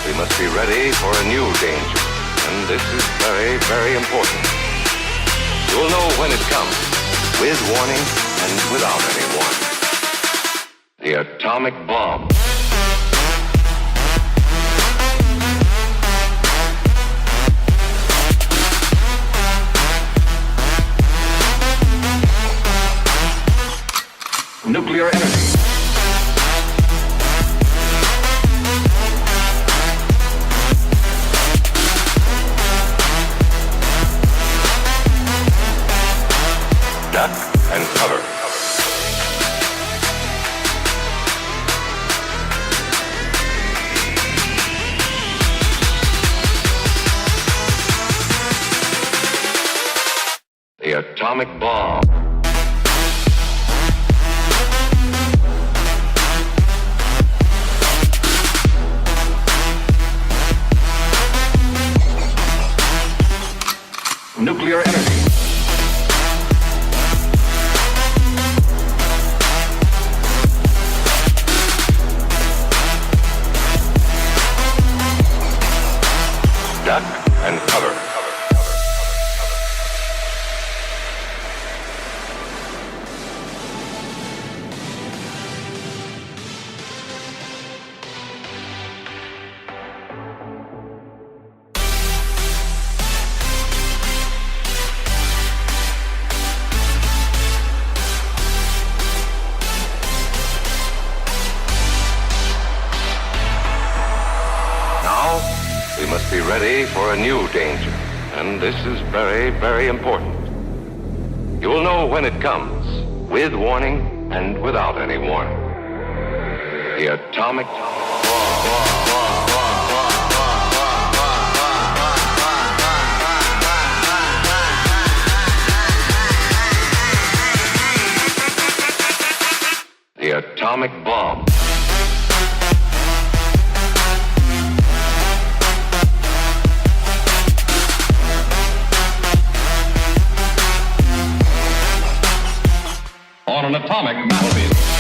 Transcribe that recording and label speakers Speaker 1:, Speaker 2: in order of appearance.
Speaker 1: we must be ready for a new danger. And this is very, very important. You'll know when it comes, with warning and without any warning. The atomic bomb. Nuclear energy. Duck and cover. The atomic bomb. Nuclear energy. Duck and cover. We must be ready for a new danger, and this is very, very important. You will know when it comes, with warning and without any warning. The atomic bomb. The atomic bomb. On an atomic battlefield.